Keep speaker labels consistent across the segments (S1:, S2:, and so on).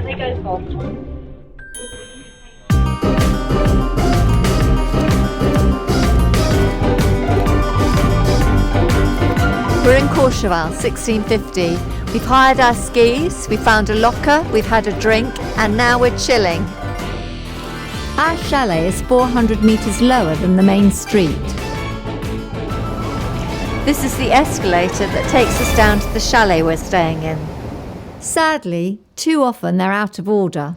S1: We're in Courchevel, 1650. We've hired our skis, we found a locker, we've had a drink, and now we're chilling. Our chalet is 400 metres lower than the main street. This is the escalator that takes us down to the chalet we're staying in. Sadly, too often they're out of order.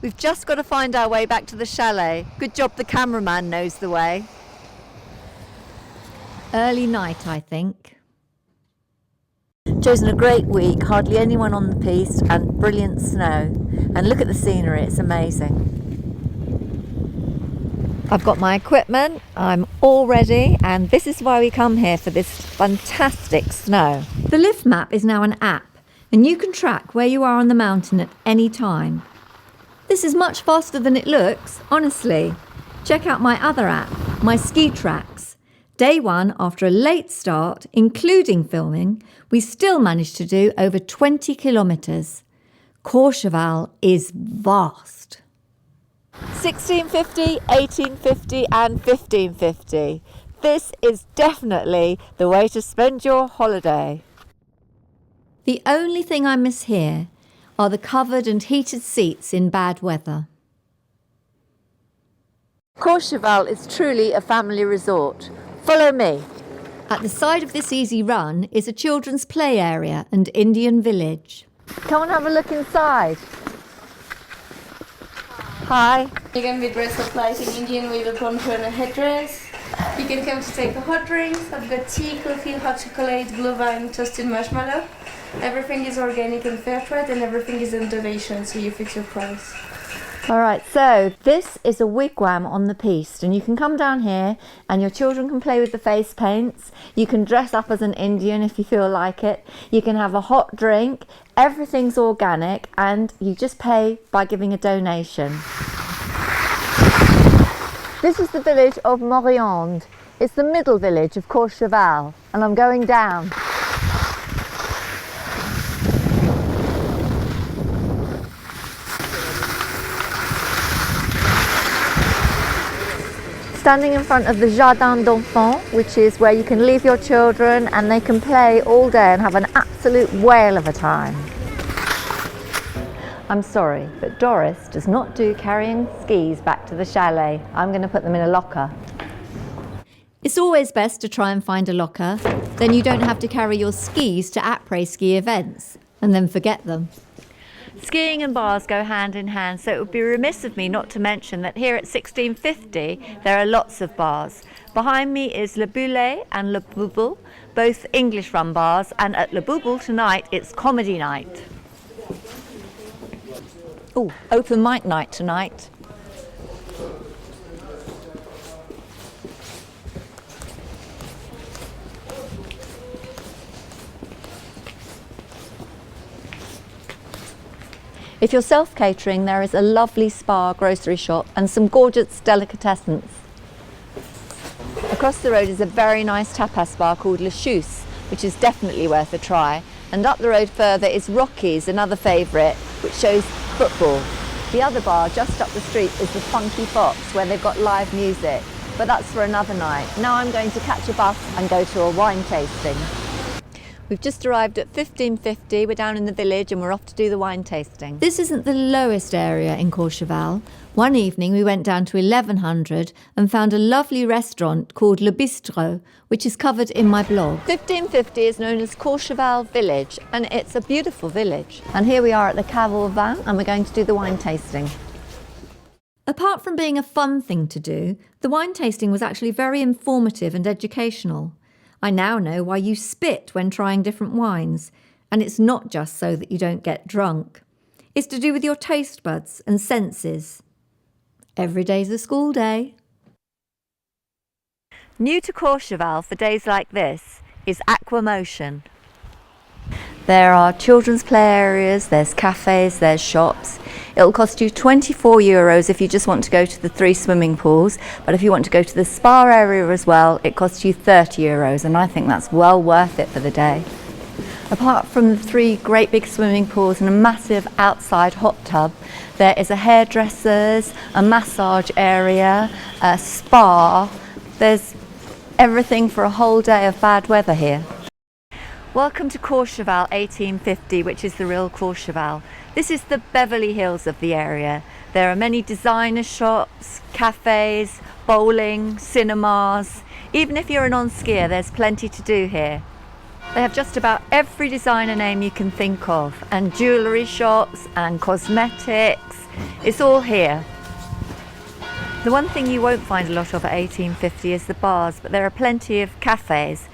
S1: We've just got to find our way back to the chalet. Good job the cameraman knows the way. Early night, I think. Chosen a great week, hardly anyone on the piste and brilliant snow. And look at the scenery, it's amazing. I've got my equipment, I'm all ready, and this is why we come here, for this fantastic snow. The lift map is now an app, and you can track where you are on the mountain at any time. This is much faster than it looks, honestly. Check out my other app, my ski tracks. Day one, after a late start, including filming, we still managed to do over 20 kilometres. Courchevel is vast. 1650, 1850 and 1550. This is definitely the way to spend your holiday. The only thing I miss here are the covered and heated seats in bad weather. Courchevel is truly a family resort. Follow me. At the side of this easy run is a children's play area and Indian village. Come and have a look inside. Hi.
S2: You can be dressed up like an Indian with a poncho and a headdress. You can come to take a hot drink. I've got tea, coffee, hot chocolate, glühwein, toasted marshmallow. Everything is organic and fair trade, and everything is in donation, so you fix your price.
S1: All right, so this is a wigwam on the piste, and you can come down here and your children can play with the face paints. You can dress up as an Indian if you feel like it. You can have a hot drink. Everything's organic, and you just pay by giving a donation. This is the village of Moriande. It's the middle village of Courchevel, and I'm going down. Standing in front of the Jardin d'Enfants, which is where you can leave your children and they can play all day and have an absolute whale of a time. I'm sorry, but Doris does not do carrying skis back to the chalet. I'm going to put them in a locker. It's always best to try and find a locker, then you don't have to carry your skis to après-ski events and then forget them. Skiing and bars go hand in hand, so it would be remiss of me not to mention that here at 1650 there are lots of bars. Behind me is Le Boulet and Le Bouble, both English run bars, and at Le Bouble tonight it's comedy night. Oh, open mic night tonight. If you're self-catering, there is a lovely spa grocery shop and some gorgeous delicatessens. Across the road is a very nice tapas bar called Le Chousse, which is definitely worth a try. And up the road further is Rocky's, another favourite, which shows football. The other bar just up the street is the Funky Fox, where they've got live music. But that's for another night. Now I'm going to catch a bus and go to a wine tasting. We've just arrived at 1550, we're down in the village and we're off to do the wine tasting. This isn't the lowest area in Courchevel. One evening we went down to 1100 and found a lovely restaurant called Le Bistrot, which is covered in my blog. 1550 is known as Courchevel Village, and it's a beautiful village. And here we are at the Cave au Vin and we're going to do the wine tasting. Apart from being a fun thing to do, the wine tasting was actually very informative and educational. I now know why you spit when trying different wines, and it's not just so that you don't get drunk. It's to do with your taste buds and senses. Every day's a school day. New to Courchevel for days like this is Aquamotion. There are children's play areas, there's cafes, there's shops. It'll cost you €24 if you just want to go to the 3 swimming pools, but if you want to go to the spa area as well, it costs you €30, and I think that's well worth it for the day. Apart from the 3 great big swimming pools and a massive outside hot tub, there is a hairdresser's, a massage area, a spa. There's everything for a whole day of bad weather here. Welcome to Courchevel 1850, which is the real Courchevel. This is the Beverly Hills of the area. There are many designer shops, cafes, bowling, cinemas. Even if you're a non-skier, there's plenty to do here. They have just about every designer name you can think of, and jewellery shops and cosmetics. It's all here. The one thing you won't find a lot of at 1850 is the bars, but there are plenty of cafes.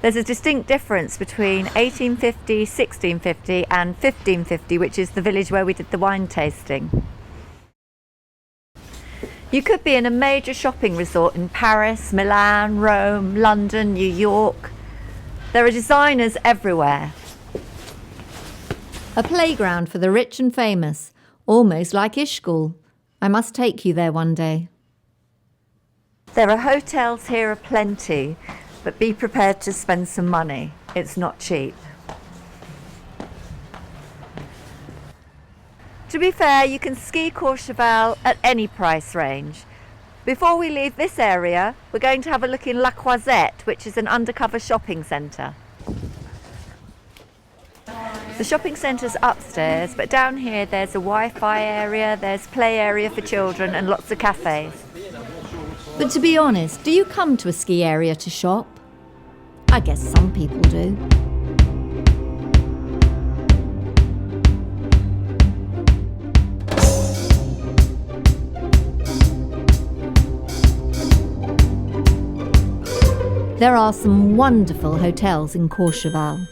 S1: There's a distinct difference between 1850, 1650 and 1550, which is the village where we did the wine tasting. You could be in a major shopping resort in Paris, Milan, Rome, London, New York. There are designers everywhere. A playground for the rich and famous, almost like Ishkul. I must take you there one day. There are hotels here aplenty, but be prepared to spend some money. It's not cheap. To be fair, you can ski Courchevel at any price range. Before we leave this area, we're going to have a look in La Croisette, which is an undercover shopping centre. The shopping centre's upstairs, but down here there's a Wi-Fi area, there's play area for children and lots of cafes. But to be honest, do you come to a ski area to shop? I guess some people do. There are some wonderful hotels in Courchevel.